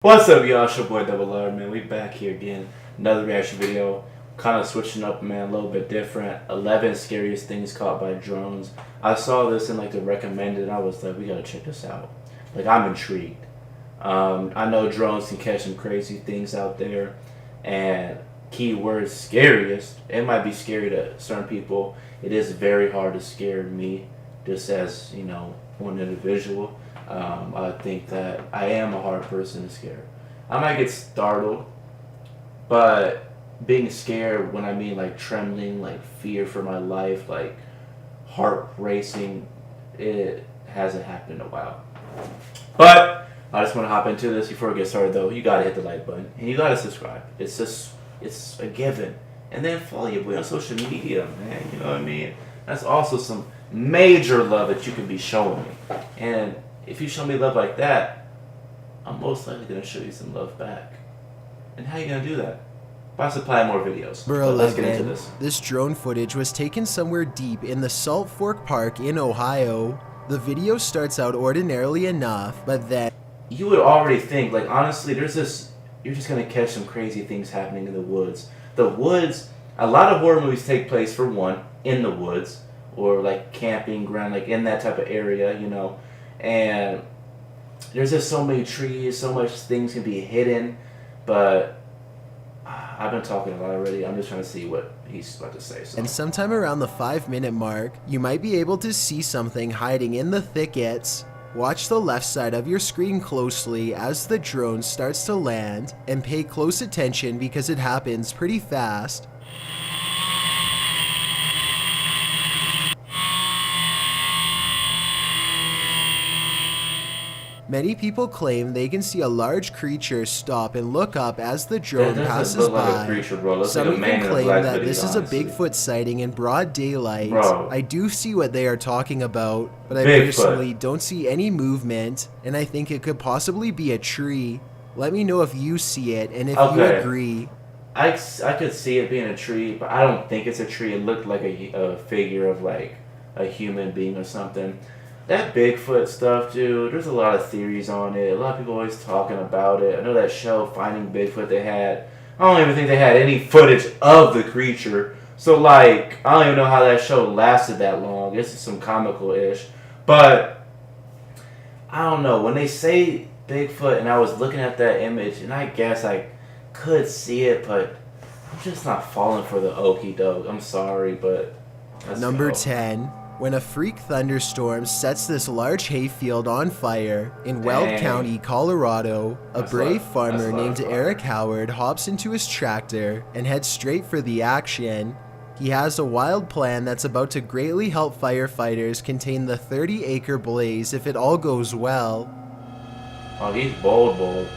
What's up, y'all? It's your boy Double R, man. We back here again. Another reaction video. Kind of switching up, man. A little bit different. 11 scariest things caught by drones. I saw this in like the recommended, and I was like, we gotta check this out. Like, I'm intrigued. I know drones can catch some crazy things out there, and keyword scariest. It might be scary to certain people. It is very hard to scare me, just as one individual. I think that I am a hard person to scare. I might get startled, but being scared, when I mean like trembling, like fear for my life, like heart racing, it hasn't happened in a while. But I just want to hop into this. Before we get started though, you gotta hit the like button and you gotta subscribe. It's a given. And then follow your boy on social media, man. You know what I mean? That's also some major love that you can be showing me. And if you show me love like that, I'm most likely going to show you some love back. And how are you going to do that? By supplying more videos. Let's get into this. This drone footage was taken somewhere deep in the Salt Fork Park in Ohio. The video starts out ordinarily enough, but then... You would already think, like, honestly, you're just going to catch some crazy things happening in the woods. The woods, a lot of horror movies take place, for one, in the woods. Or, like, camping ground, like, in that type of area, And there's just so many trees, so much things can be hidden, but I've been talking a lot already. I'm just trying to see what he's about to say. And sometime around the 5-minute mark, you might be able to see something hiding in the thickets. Watch the left side of your screen closely as the drone starts to land, and pay close attention because it happens pretty fast. Many people claim they can see a large creature stop and look up as the drone passes by. Some even claim that this is a Bigfoot sighting in broad daylight. I do see what they are talking about, but I personally don't see any movement, and I think it could possibly be a tree. Let me know if you see it and if you agree. I could see it being a tree, but I don't think it's a tree. It looked like a figure of like a human being or something. That Bigfoot stuff, dude, there's a lot of theories on it. A lot of people always talking about it. I know that show, Finding Bigfoot, I don't even think they had any footage of the creature. So, like, I don't even know how that show lasted that long. This is some comical-ish. But, I don't know. When they say Bigfoot, and I was looking at that image, and I guess I could see it, but I'm just not falling for the okie doke. I'm sorry, but... Number 10. When a freak thunderstorm sets this large hayfield on fire in Weld County, Colorado, a brave farmer named Eric Howard hops into his tractor and heads straight for the action. He has a wild plan that's about to greatly help firefighters contain the 30-acre blaze if it all goes well. Oh, he's bold.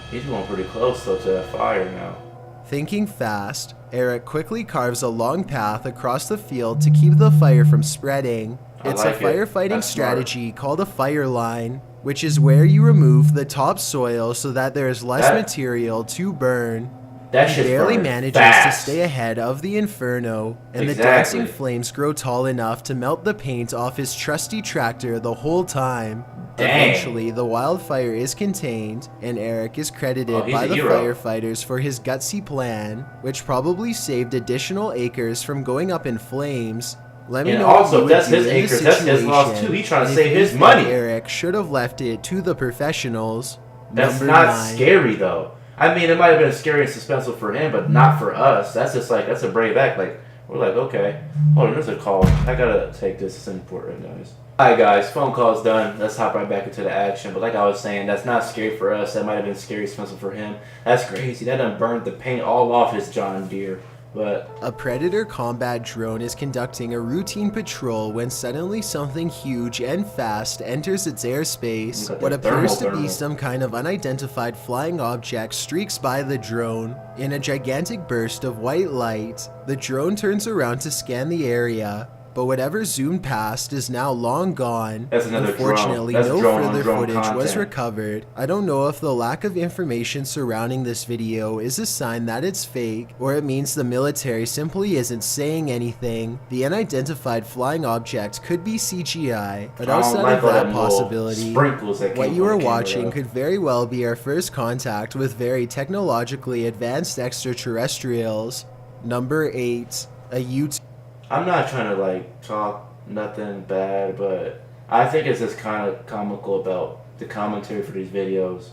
He's going pretty close though to that fire now. Thinking fast, Eric quickly carves a long path across the field to keep the fire from spreading. It's a firefighting strategy called a fire line, which is where you remove the topsoil so that there is less material to burn. He barely manages to stay ahead of the inferno, and the dancing flames grow tall enough to melt the paint off his trusty tractor the whole time. Eventually, the wildfire is contained, and Eric is credited by the firefighters for his gutsy plan, which probably saved additional acres from going up in flames. Let me know also, that's his acres, that's his loss too. He's trying to save his money. Eric should have left it to the professionals. That's not scary though. I mean, it might have been scary and suspenseful for him, but not for us. That's just like, that's a brave act. Like, we're like, okay, hold on, there's a call. I gotta take this. It's important, guys. Alright, guys, phone call's done. Let's hop right back into the action. But like I was saying, that's not scary for us. That might have been scary and suspenseful for him. That's crazy. That done burned the paint all off his John Deere. But a Predator combat drone is conducting a routine patrol when suddenly something huge and fast enters its airspace. What appears to be some kind of unidentified flying object streaks by the drone. In a gigantic burst of white light, the drone turns around to scan the area. but whatever zoomed past is now long gone. That's another Unfortunately, drone. That's no drone on further drone footage was content. recovered. I don't know if the lack of information surrounding this video is a sign that it's fake, or it means the military simply isn't saying anything. The unidentified flying object could be CGI, but outside of that possibility, what you are watching could very well be our first contact with very technologically advanced extraterrestrials. Number 8. A YouTube. I'm not trying to like talk nothing bad, but I think it's just kind of comical about the commentary for these videos.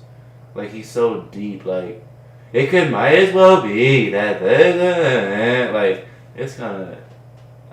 Like, he's so deep, like, it might as well be that, like, it's kind of,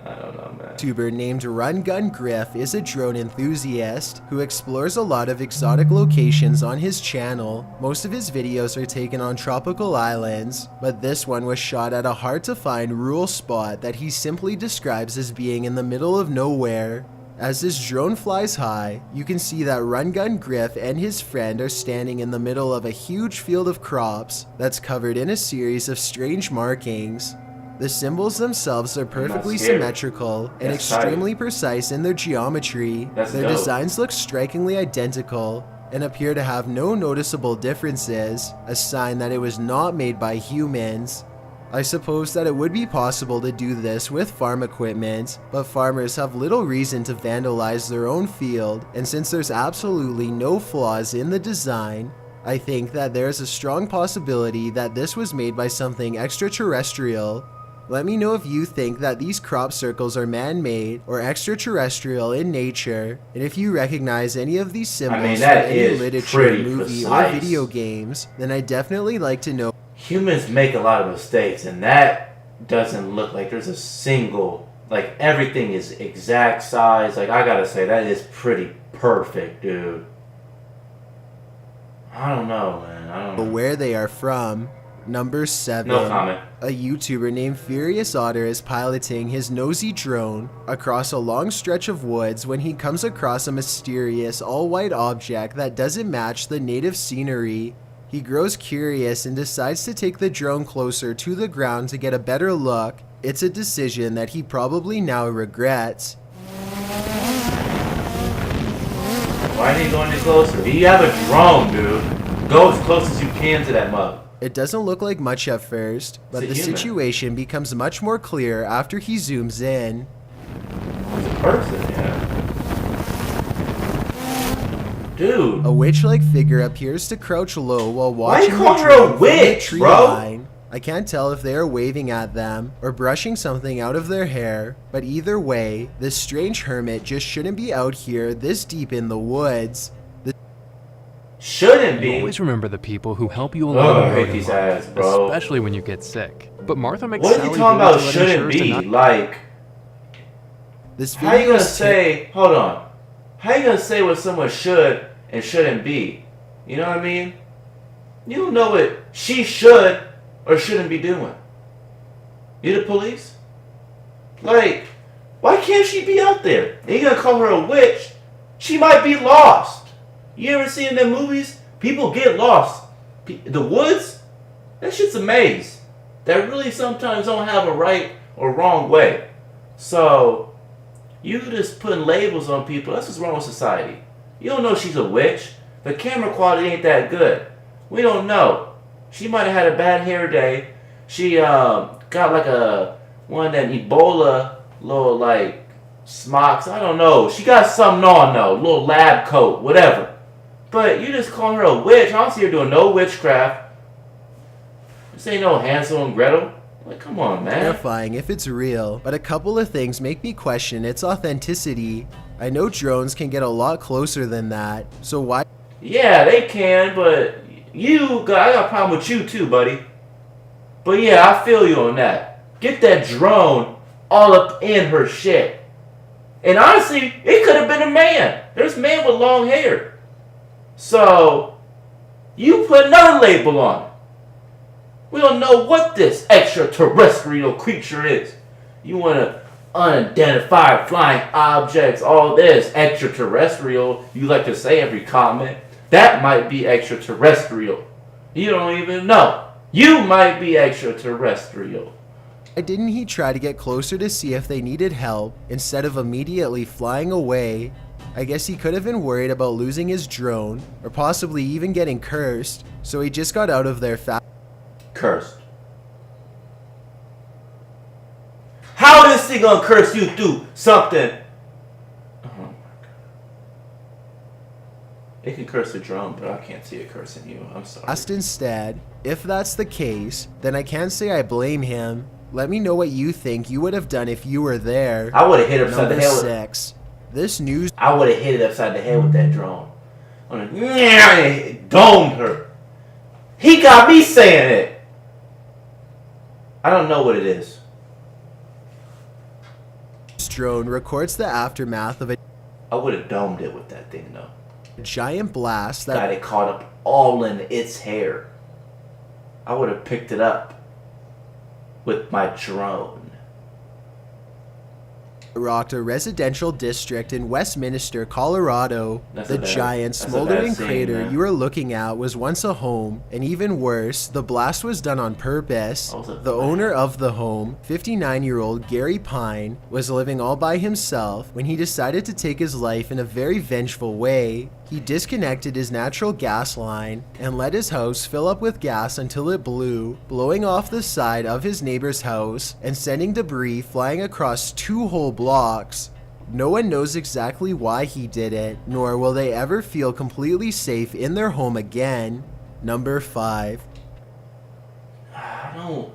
I don't know, man. YouTuber named Run Gun Griff is a drone enthusiast who explores a lot of exotic locations on his channel. Most of his videos are taken on tropical islands, but this one was shot at a hard-to-find rural spot that he simply describes as being in the middle of nowhere. As this drone flies high, you can see that Run Gun Griff and his friend are standing in the middle of a huge field of crops that's covered in a series of strange markings. The symbols themselves are perfectly symmetrical and extremely precise in their geometry. Their designs look strikingly identical and appear to have no noticeable differences, a sign that it was not made by humans. I suppose that it would be possible to do this with farm equipment, but farmers have little reason to vandalize their own field, and since there's absolutely no flaws in the design, I think that there is a strong possibility that this was made by something extraterrestrial. Let me know if you think that these crop circles are man-made or extraterrestrial in nature, and if you recognize any of these symbols from any literature, movie, or video games, then I'd definitely like to know. Humans make a lot of mistakes, and that doesn't look like there's a single, like, everything is exact size. Like, I gotta say, that is pretty perfect, dude. I don't know, man. I don't know where they are from. Number 7. No comment. A YouTuber named Furious Otter is piloting his nosy drone across a long stretch of woods when he comes across a mysterious all-white object that doesn't match the native scenery. He grows curious and decides to take the drone closer to the ground to get a better look. It's a decision that he probably now regrets. Why are you going any closer? You have a drone, dude. Go as close as you can to that mug. It doesn't look like much at first, but the situation becomes much more clear after he zooms in. It's a person, yeah. Dude. A witch-like figure appears to crouch low while watching the drone from the tree line. I can't tell if they are waving at them or brushing something out of their hair, but either way, this strange hermit just shouldn't be out here this deep in the woods. Shouldn't be. Always remember the people who help you along the I hate these ads, bro. especially when you get sick. But Martha makes what are you talking about? Shouldn't be like. This how you gonna say? Hold on. How you gonna say what someone should and shouldn't be? You know what I mean? You don't know what she should or shouldn't be doing. You the police? Like, why can't she be out there? And you gonna call her a witch? She might be lost. You ever seen in them movies? People get lost. The woods? That shit's a maze. That really sometimes don't have a right or wrong way. So, you just putting labels on people. That's what's wrong with society. You don't know she's a witch. The camera quality ain't that good. We don't know. She might have had a bad hair day. She got like one of them Ebola little like smocks. I don't know. She got something on though. Little lab coat. Whatever. But you just calling her a witch. I don't see her doing no witchcraft. This ain't no Hansel and Gretel. Like, come on, man. Terrifying if it's real, but a couple of things make me question its authenticity. I know drones can get a lot closer than that, so why? Yeah, they can, but I got a problem with you too, buddy. But yeah, I feel you on that. Get that drone all up in her shit. And honestly, it could have been a man. There's a man with long hair. So, you put another label on it. We don't know what this extraterrestrial creature is. You want to unidentified flying objects, all this extraterrestrial, you like to say every comment. That might be extraterrestrial. You don't even know. You might be extraterrestrial. Why didn't he try to get closer to see if they needed help instead of immediately flying away? I guess he could have been worried about losing his drone, or possibly even getting cursed, so he just got out of there fast. Cursed. How this thing gonna curse you through something? Oh my god. It can curse a drone, but I can't see it cursing you. I'm sorry. Instead, if that's the case, then I can't say I blame him. Let me know what you think you would have done if you were there. I would have hit upside Number the head with 6. This news I would have hit it upside the head with that drone. It domed her. He got me saying it. I don't know what it is. drone records the aftermath of a I would have domed it with that thing though. giant blast that Got it caught up all in its hair. I would have picked it up with my drone. rocked a residential district in Westminster, Colorado. The giant smoldering crater you are looking at was once a home, and even worse, the blast was done on purpose. The owner of the home, 59-year-old Gary Pine, was living all by himself when he decided to take his life in a very vengeful way. He disconnected his natural gas line and let his house fill up with gas until it blew, blowing off the side of his neighbor's house and sending debris flying across 2 whole blocks. No one knows exactly why he did it, nor will they ever feel completely safe in their home again. Number 5. I don't.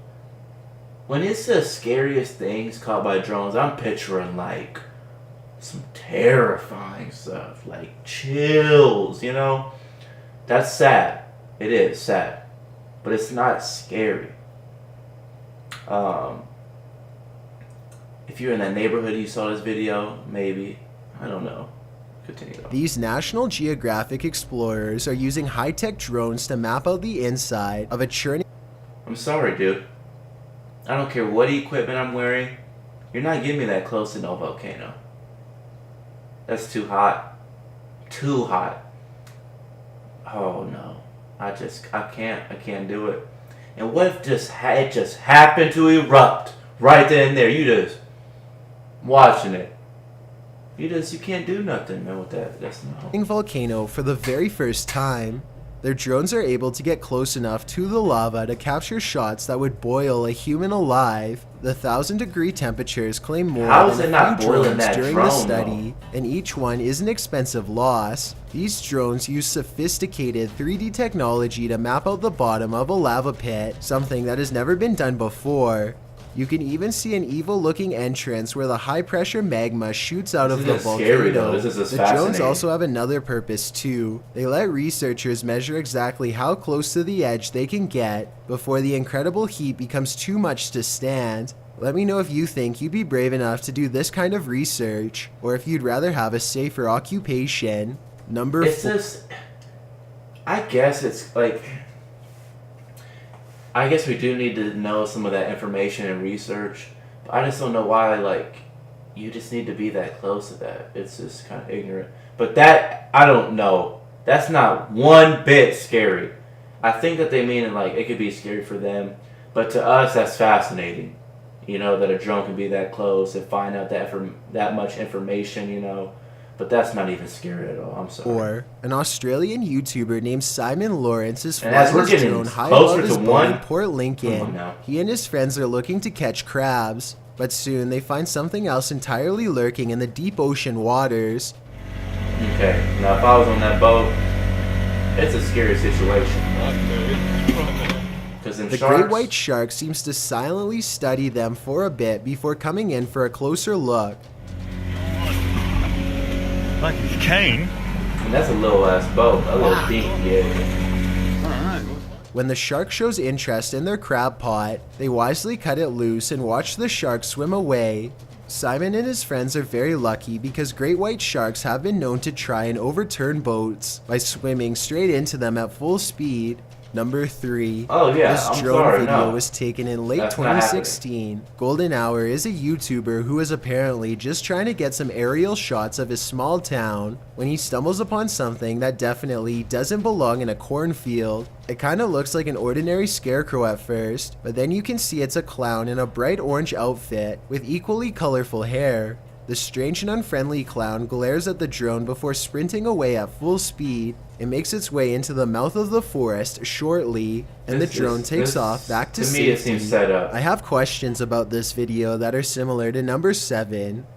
When it says scariest things caught by drones, I'm picturing like some terrifying stuff, like chills, you know? That's sad. It is sad. But it's not scary. If you're in that neighborhood you saw this video, maybe. I don't know. Continue though. These National Geographic explorers are using high-tech drones to map out the inside of a churning... I'm sorry, dude. I don't care what equipment I'm wearing. You're not getting me that close to no volcano. That's too hot. Too hot. Oh no. I can't do it. And what if it just happened to erupt right then and there? You just watching it. You can't do nothing, man, with that. That's not volcano for the very first time. Their drones are able to get close enough to the lava to capture shots that would boil a human alive. The 1,000-degree temperatures claim more than a few drones during the study, and each one is an expensive loss. These drones use sophisticated 3D technology to map out the bottom of a lava pit, something that has never been done before. You can even see an evil-looking entrance where the high-pressure magma shoots out of the volcano. The drones also have another purpose too. They let researchers measure exactly how close to the edge they can get before the incredible heat becomes too much to stand. Let me know if you think you'd be brave enough to do this kind of research, or if you'd rather have a safer occupation. Number 4. I guess it's like... I guess we do need to know some of that information and research. But I just don't know why, like, you just need to be that close to that. It's just kind of ignorant. But that, I don't know. That's not one bit scary. I think that they mean, like, it could be scary for them. But to us, that's fascinating. You know, that a drone can be that close and find out that much information, you know. But that's not even scary at all. I'm sorry. Or an Australian YouTuber named Simon Lawrence is flying his drone high above his boat in Port Lincoln. He and his friends are looking to catch crabs, but soon they find something else entirely lurking in the deep ocean waters. Okay, now if I was on that boat, it's a scary situation. The great white shark seems to silently study them for a bit before coming in for a closer look. Like he's keen. And that's a little ass boat, a little deep, yeah. When the shark shows interest in their crab pot, they wisely cut it loose and watch the shark swim away. Simon and his friends are very lucky because great white sharks have been known to try and overturn boats by swimming straight into them at full speed. Number 3. Oh yeah, This I'm drone sorry, video no. was taken in late That's not happening. 2016. Golden Hour is a YouTuber who is apparently just trying to get some aerial shots of his small town when he stumbles upon something that definitely doesn't belong in a cornfield. It kind of looks like an ordinary scarecrow at first, but then you can see it's a clown in a bright orange outfit with equally colorful hair. The strange and unfriendly clown glares at the drone before sprinting away at full speed. It makes its way into the mouth of the forest shortly, and the drone takes off back to safety. Me, it seems set up. I have questions about this video that are similar to number 7.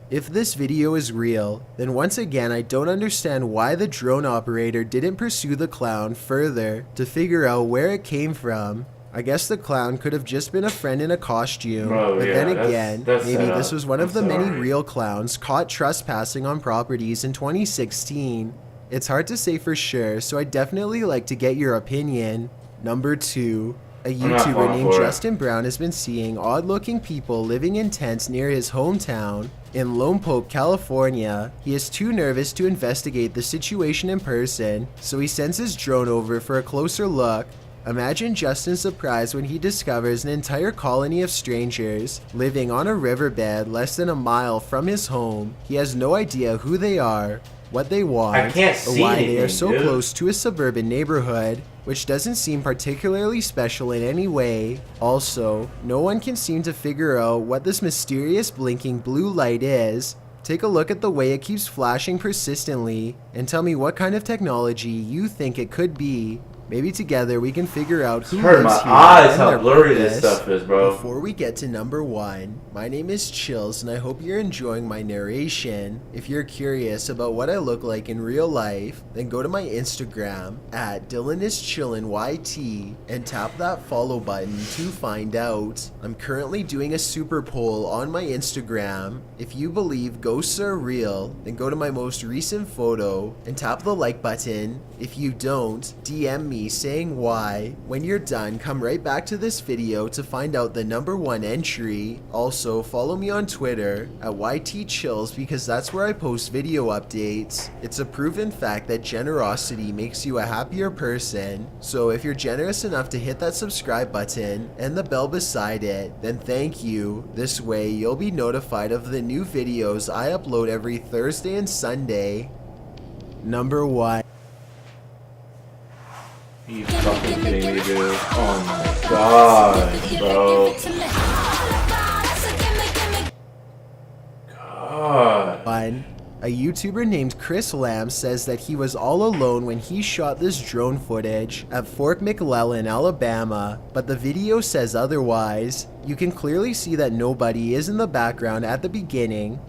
If this video is real, then once again I don't understand why the drone operator didn't pursue the clown further to figure out where it came from. I guess the clown could have just been a friend in a costume, but then again, maybe this was one of the many real clowns caught trespassing on properties in 2016. It's hard to say for sure, so I'd definitely like to get your opinion. Number 2. A YouTuber named Justin Brown has been seeing odd-looking people living in tents near his hometown. In Lompoc, California, he is too nervous to investigate the situation in person, so he sends his drone over for a closer look. Imagine Justin's surprise when he discovers an entire colony of strangers living on a riverbed less than a mile from his home. He has no idea who they are, what they want, or why they are so close to a suburban neighborhood, which doesn't seem particularly special in any way. Also, no one can seem to figure out what this mysterious blinking blue light is. Take a look at the way it keeps flashing persistently, and tell me what kind of technology you think it could be. Maybe together we can figure out who lives my here eyes and how their blurry purpose. this stuff is, bro. Before we get to number 1, my name is Chills and I hope you're enjoying my narration. If you're curious about what I look like in real life, then go to my Instagram at DylanIsChillinYT and tap that follow button to find out. I'm currently doing a super poll on my Instagram. If you believe ghosts are real, then go to my most recent photo and tap the like button. If you don't, DM me saying why. When you're done, come right back to this video to find out the number 1 entry. Also, follow me on Twitter at YTChills because that's where I post video updates. It's a proven fact that generosity makes you a happier person. So if you're generous enough to hit that subscribe button and the bell beside it, then thank you. This way you'll be notified of the new videos I upload every Thursday and Sunday. Number 1. You fucking kidding me, dude? Oh my god, bro. God. A YouTuber named Chris Lamb says that he was all alone when he shot this drone footage at Fort McClellan, Alabama, but the video says otherwise. You can clearly see that nobody is in the background at the beginning.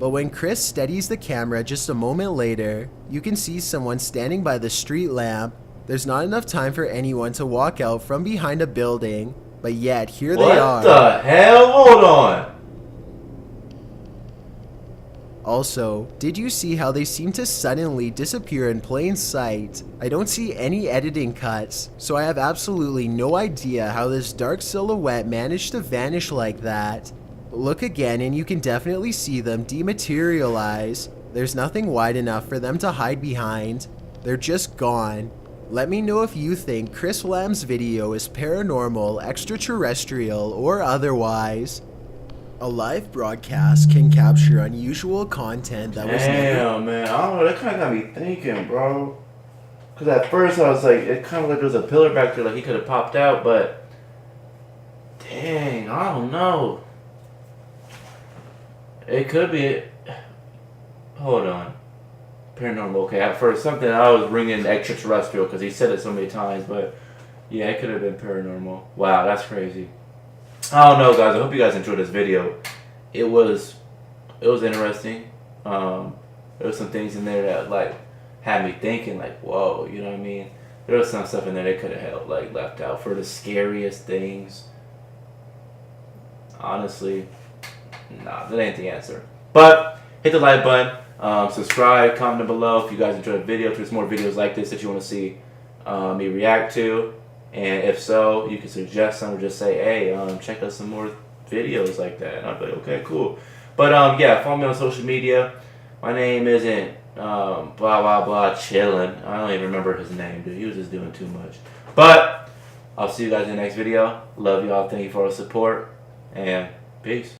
But when Chris steadies the camera just a moment later, you can see someone standing by the street lamp. There's not enough time for anyone to walk out from behind a building, but yet here they are. What the hell? Hold on. Also, did you see how they seem to suddenly disappear in plain sight? I don't see any editing cuts, so I have absolutely no idea how this dark silhouette managed to vanish like that. Look again and you can definitely see them dematerialize. There's nothing wide enough for them to hide behind. They're just gone. Let me know if you think Chris Lamb's video is paranormal, extraterrestrial, or otherwise. A live broadcast can capture unusual content that was never... Damn, man. I don't know. That kind of got me thinking, bro. Because at first I was like, it kind of like there was a pillar back there, like he could have popped out, but... Dang, I don't know. It could be... Hold on. Paranormal, okay. At first, something I was ringing extraterrestrial because he said it so many times, but... Yeah, it could have been paranormal. Wow, that's crazy. I don't know, guys. I hope you guys enjoyed this video. It was interesting. There was some things in there that like had me thinking, like, whoa, you know what I mean? There was some stuff in there that could have held, like, left out for the scariest things. Honestly, nah, that ain't the answer. But hit the like button, subscribe, comment below if you guys enjoyed the video. If there's more videos like this that you want to see me react to. And if so, you can suggest some or just say, hey, check out some more videos like that. And I'll be like, okay, cool. But yeah, follow me on social media. My name isn't blah blah blah, chilling. I don't even remember his name, dude. He was just doing too much. But I'll see you guys in the next video. Love y'all. Thank you for all the support, and peace.